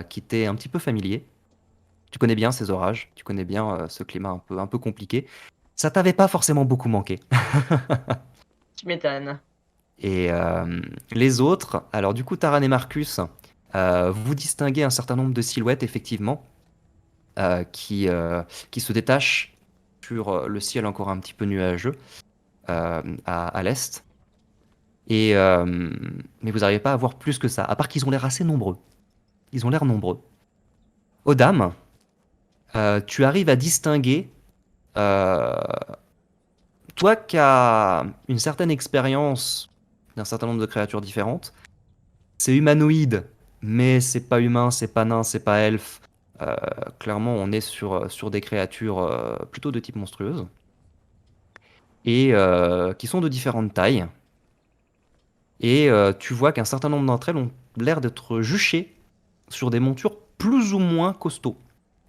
qui t'est un petit peu familier. Tu connais bien ces orages, tu connais bien ce climat un peu compliqué. Ça t'avait pas forcément beaucoup manqué. Tu m'étonnes. Et les autres, alors du coup, Taran et Marcus, vous distinguez un certain nombre de silhouettes, effectivement, qui se détachent sur le ciel encore un petit peu nuageux à l'est. Et, mais vous n'arrivez pas à voir plus que ça, à part qu'ils ont l'air assez nombreux. Ils ont l'air nombreux. Odam, tu arrives à distinguer, euh, toi qui as une certaine expérience d'un certain nombre de créatures différentes, c'est humanoïde, mais c'est pas humain, c'est pas nain, c'est pas elfe. Clairement, on est sur des créatures plutôt de type monstrueuse et qui sont de différentes tailles. Et tu vois qu'un certain nombre d'entre elles ont l'air d'être juchées sur des montures plus ou moins costauds,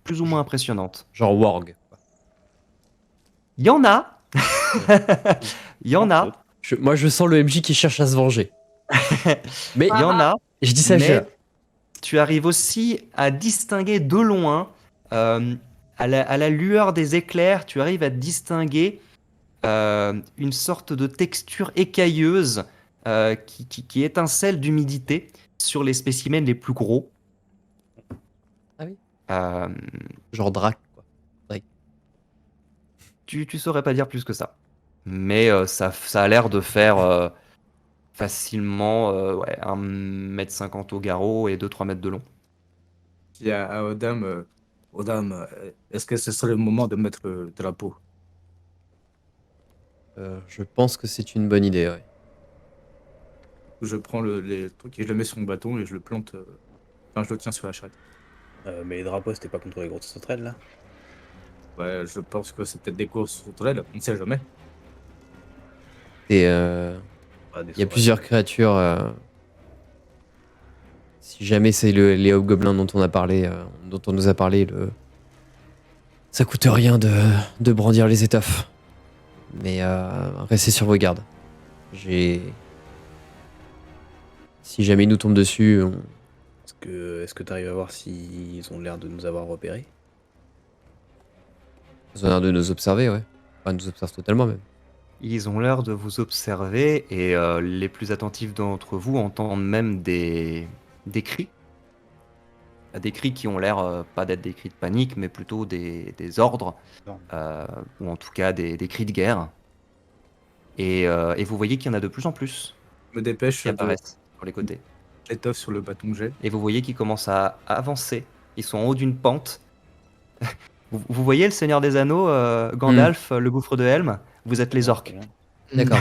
plus ou moins impressionnantes. Genre Warg. Il y en a, il y en a, Moi, je sens le MJ qui cherche à se venger. Mais il y en a, je dis ça, mais tu arrives aussi à distinguer de loin, à la lueur des éclairs, tu arrives à distinguer une sorte de texture écailleuse qui étincelle d'humidité sur les spécimens les plus gros. Ah oui. Euh, genre Drac, quoi. tu saurais pas dire plus que ça. Mais ça a l'air de faire facilement ouais, 1,50 m au garrot et 2-3 mètres de long. Il y a à Odam, Odam, est-ce que ce serait le moment de mettre le drapeau? Je pense que c'est une bonne idée, ouais. Je prends les trucs et je le mets sur mon bâton et je le plante. Enfin, je le tiens sur la charrette. Mais les drapeaux, c'était pas contre les grosses sauterelles, là? Ouais, je pense que c'est peut-être des courses contre elle, on ne sait jamais. Et Ah, des il y a sauterelles. plusieurs créatures. Si jamais c'est les hobgoblins dont on a parlé, dont on nous a parlé, ça coûte rien de brandir les étoffes. Mais restez sur vos gardes. Si jamais ils nous tombent dessus, Est-ce que t'arrives à voir s'ils ont l'air de nous avoir repérés? ils ont l'air de nous observer, ouais. Enfin, nous observent totalement même. Ils ont l'air de vous observer et les plus attentifs d'entre vous entendent même des cris. Des cris qui ont l'air pas d'être des cris de panique, mais plutôt des ordres, Non. ou en tout cas des cris de guerre. Et vous voyez qu'il y en a de plus en plus Je me dépêche qui de apparaissent sur les côtés. l'étoffe sur le bâton que j'ai. Et vous voyez qu'ils commencent à avancer. Ils sont en haut d'une pente. Vous voyez le Seigneur des Anneaux, Gandalf, le gouffre de Helm? Vous êtes les orques. D'accord.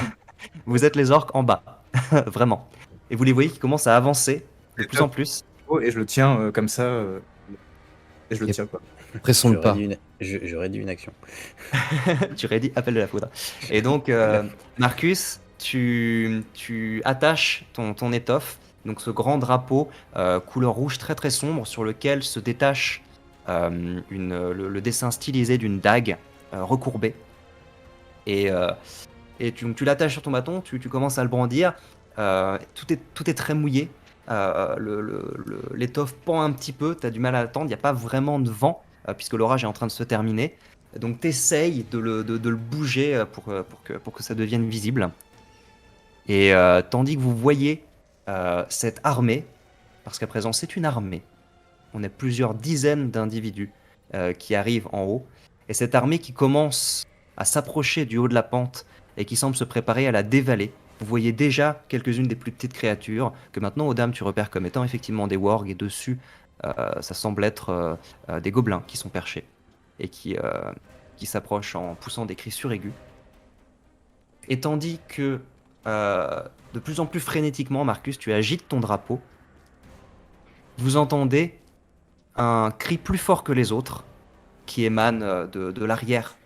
Vous êtes les orques en bas. Vraiment. Et vous les voyez qui commencent à avancer de plus en plus. Et je le tiens comme ça. Et je le Ok. tiens quoi. Pressons le pas. J'aurais dit une action. Tu aurais dit appel de la foudre. Et donc, Marcus, tu attaches ton étoffe, donc ce grand drapeau couleur rouge très très sombre sur lequel se détache le dessin stylisé d'une dague recourbée. Et tu l'attaches sur ton bâton, tu commences à le brandir. Tout est très mouillé. L'étoffe pend un petit peu, tu as du mal à attendre. Il n'y a pas vraiment de vent puisque l'orage est en train de se terminer. Donc tu essayes de le bouger pour que ça devienne visible. Et tandis que vous voyez cette armée, parce qu'à présent c'est une armée, on est plusieurs dizaines d'individus qui arrivent en haut, et cette armée qui commence à s'approcher du haut de la pente et qui semble se préparer à la dévaler. Vous voyez déjà quelques-unes des plus petites créatures que maintenant, Odam, tu repères comme étant effectivement des wargs, et dessus, ça semble être des gobelins qui sont perchés et qui s'approchent en poussant des cris suraigus. Et tandis que, de plus en plus frénétiquement, Marcus, tu agites ton drapeau, vous entendez un cri plus fort que les autres qui émane de l'arrière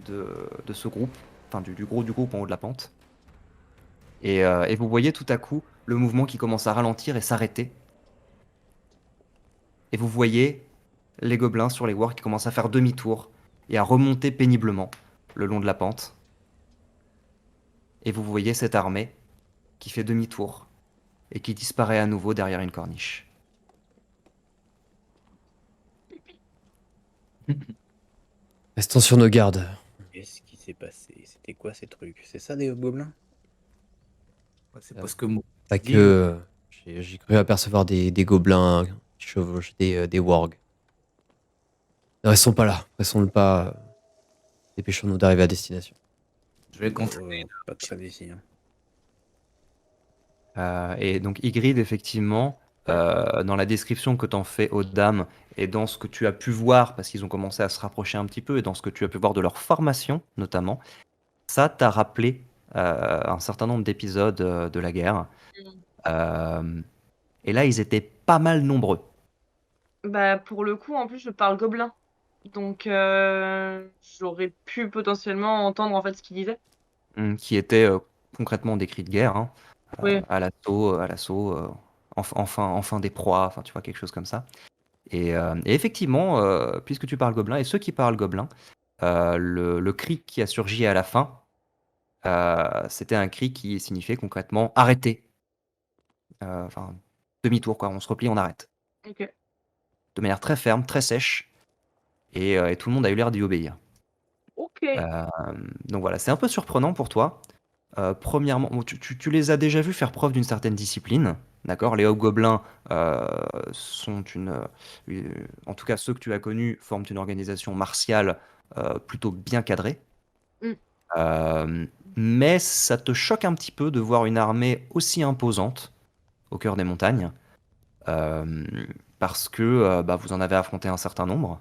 de ce groupe, enfin du gros du groupe en haut de la pente. Et vous voyez tout à coup le mouvement qui commence à ralentir et s'arrêter. Et vous voyez les gobelins sur les wargs qui commencent à faire demi-tour et à remonter péniblement le long de la pente. Et vous voyez cette armée qui fait demi-tour et qui disparaît à nouveau derrière une corniche. Restons sur nos gardes. Qu'est-ce qui s'est passé? C'était quoi ces trucs? C'est ça des hobgoblins? Ouais, c'est parce que moi. Pas que. J'ai cru apercevoir des gobelins qui chevauchent des wargs. Ne restons pas là. Restons le pas. Dépêchons-nous d'arriver à destination. Je vais continuer. Pas de trêve ici. Hein. Et donc Ygritte, effectivement, dans la description que t'en fais aux dames et dans ce que tu as pu voir, parce qu'ils ont commencé à se rapprocher un petit peu, et dans ce que tu as pu voir de leur formation notamment, ça t'a rappelé un certain nombre d'épisodes de la guerre. Euh, et là, ils étaient pas mal nombreux, Bah, pour le coup, en plus, je parle gobelin. Donc, j'aurais pu potentiellement entendre en fait ce qu'il disait. qui étaient concrètement des cris de guerre, hein, Oui. à l'assaut, enfin des proies, enfin tu vois, quelque chose comme ça. Et effectivement, puisque tu parles gobelin, et ceux qui parlent gobelin, le cri qui a surgi à la fin, c'était un cri qui signifiait concrètement arrêter. Enfin, demi-tour, quoi. On se replie, on arrête. Ok. De manière très ferme, très sèche, et tout le monde a eu l'air d'y obéir. Ok. Donc voilà, c'est un peu surprenant pour toi. Premièrement, bon, tu les as déjà vus faire preuve d'une certaine discipline, d'accord? Les hobgoblins sont en tout cas ceux que tu as connus, forment une organisation martiale plutôt bien cadrée. Mm. Euh, mais ça te choque un petit peu de voir une armée aussi imposante au cœur des montagnes, euh, parce que bah, vous en avez affronté un certain nombre,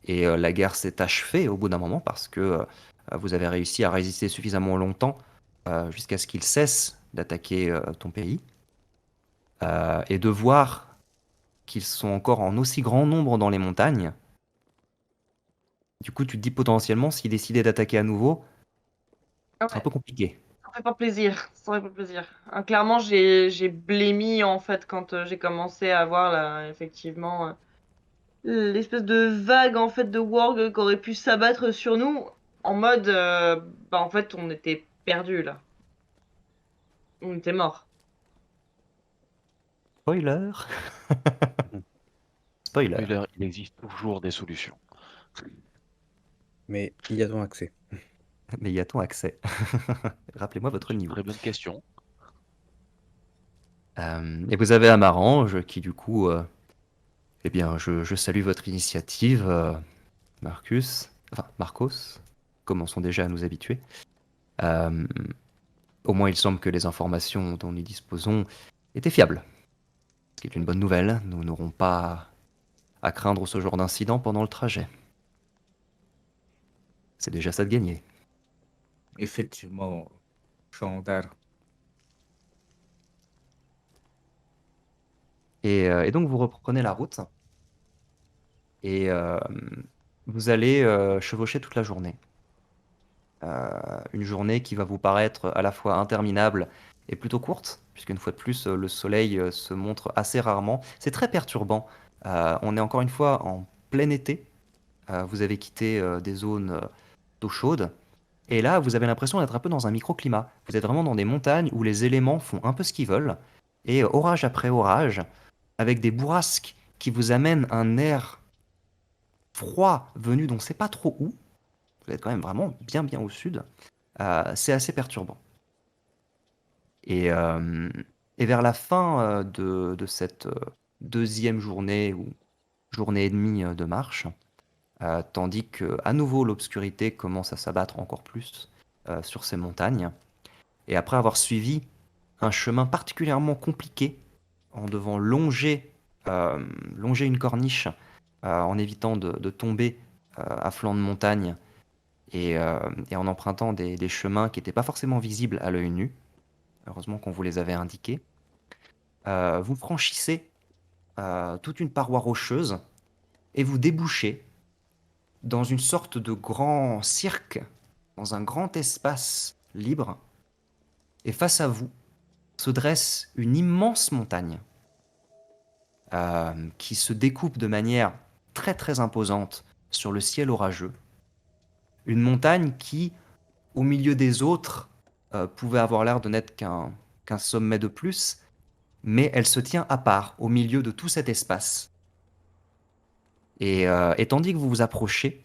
et la guerre s'est achevée au bout d'un moment parce que vous avez réussi à résister suffisamment longtemps jusqu'à ce qu'ils cessent d'attaquer ton pays. Et de voir qu'ils sont encore en aussi grand nombre dans les montagnes, du coup tu te dis potentiellement s'ils décidaient d'attaquer à nouveau, Ah c'est un ouais, peu compliqué. ça fait pas plaisir. Ça fait pas plaisir. Hein, clairement, j'ai blémi en fait quand j'ai commencé à voir là, effectivement, l'espèce de vague en fait de warg qui aurait pu s'abattre sur nous en mode, bah en fait, on était perdus là. On était morts. Spoiler. Mhm. Spoiler. Spoiler, il existe toujours des solutions. Mais y a-t-on accès? Mais y a-t-on accès? Rappelez-moi votre C'est une niveau. très bonne question. Et vous avez Amarange qui du coup, eh bien, je salue votre initiative, Marcos, commençons déjà à nous habituer. Euh, Au moins, il semble que les informations dont nous disposons étaient fiables, ce qui est une bonne nouvelle. Nous n'aurons pas à craindre ce genre d'incident pendant le trajet. C'est déjà ça de gagner. Effectivement, Chandar. Et donc, vous reprenez la route et vous allez chevaucher toute la journée. Une journée qui va vous paraître à la fois interminable et plutôt courte, puisqu'une fois de plus, le soleil se montre assez rarement. C'est très perturbant. On est encore une fois en plein été. Vous avez quitté des zones d'eau chaude. Et là, vous avez l'impression d'être un peu dans un microclimat. Vous êtes vraiment dans des montagnes où les éléments font un peu ce qu'ils veulent. Et orage après orage, avec des bourrasques qui vous amènent un air froid venu d'on ne sait pas trop où. Vous êtes quand même vraiment bien au sud. C'est assez perturbant. Et, euh, et vers la fin de cette deuxième journée ou journée et demie de marche, tandis que à nouveau l'obscurité commence à s'abattre encore plus sur ces montagnes, et après avoir suivi un chemin particulièrement compliqué en devant longer une corniche en évitant de tomber à flanc de montagne et en empruntant des chemins qui n'étaient pas forcément visibles à l'œil nu. Heureusement qu'on vous les avait indiqués. Vous franchissez toute une paroi rocheuse et vous débouchez dans une sorte de grand cirque, dans un grand espace libre. Et face à vous se dresse une immense montagne qui se découpe de manière très imposante sur le ciel orageux. Une montagne qui, au milieu des autres, pouvait avoir l'air de n'être qu'un sommet de plus, mais elle se tient à part, au milieu de tout cet espace. Et tandis que vous vous approchez,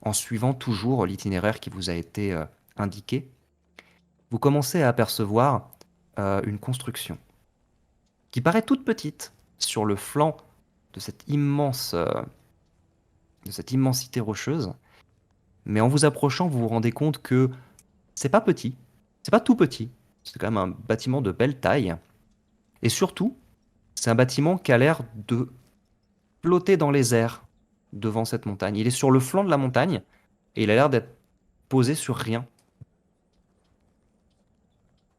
en suivant toujours l'itinéraire qui vous a été indiqué, vous commencez à apercevoir une construction qui paraît toute petite sur le flanc de de cette immensité rocheuse, mais en vous approchant, vous vous rendez compte que c'est pas petit, c'est pas tout petit, C'est quand même un bâtiment de belle taille. Et surtout, c'est un bâtiment qui a l'air de flotter dans les airs devant cette montagne. Il est sur le flanc de la montagne et il a l'air d'être posé sur rien.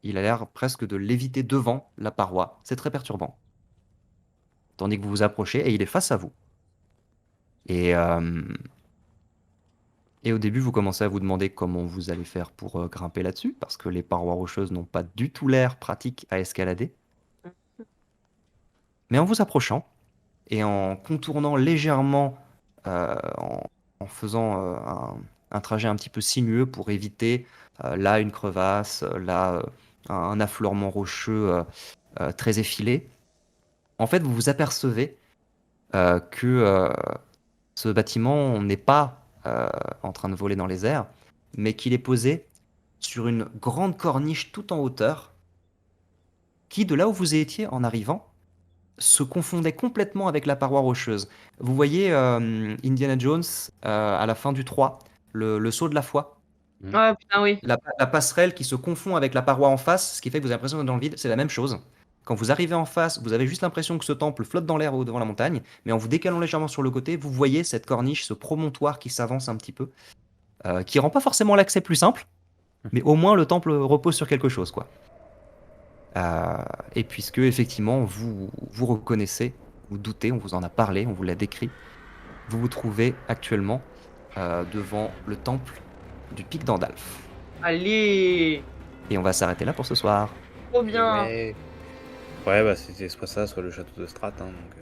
Il a l'air presque de léviter devant la paroi. C'est très perturbant. Tandis que vous vous approchez et il est face à vous. Et, euh, et au début, vous commencez à vous demander comment vous allez faire pour grimper là-dessus, parce que les parois rocheuses n'ont pas du tout l'air pratique à escalader. Mais en vous approchant et en contournant légèrement, en faisant un trajet un petit peu sinueux pour éviter là une crevasse, là un affleurement rocheux très effilé, en fait, vous vous apercevez que ce bâtiment n'est pas en train de voler dans les airs, mais qu'il est posé sur une grande corniche tout en hauteur, qui, de là où vous étiez en arrivant, se confondait complètement avec la paroi rocheuse. Vous voyez Indiana Jones à la fin du 3, le saut de la foi, Ouais, putain, oui. la passerelle qui se confond avec la paroi en face, ce qui fait que vous avez l'impression d'être dans le vide, c'est la même chose. Quand vous arrivez en face, vous avez juste l'impression que ce temple flotte dans l'air devant la montagne, mais en vous décalant légèrement sur le côté, vous voyez cette corniche, ce promontoire qui s'avance un petit peu, qui rend pas forcément l'accès plus simple, mais au moins le temple repose sur quelque chose, quoi. Et puisque effectivement vous reconnaissez, vous doutez, on vous en a parlé, on vous l'a décrit, vous vous trouvez actuellement devant le temple du pic d'Andalf. Allez, Et on va s'arrêter là pour ce soir. trop bien. Ouais. Ouais, bah c'était soit ça, soit le château de Strat, hein, donc,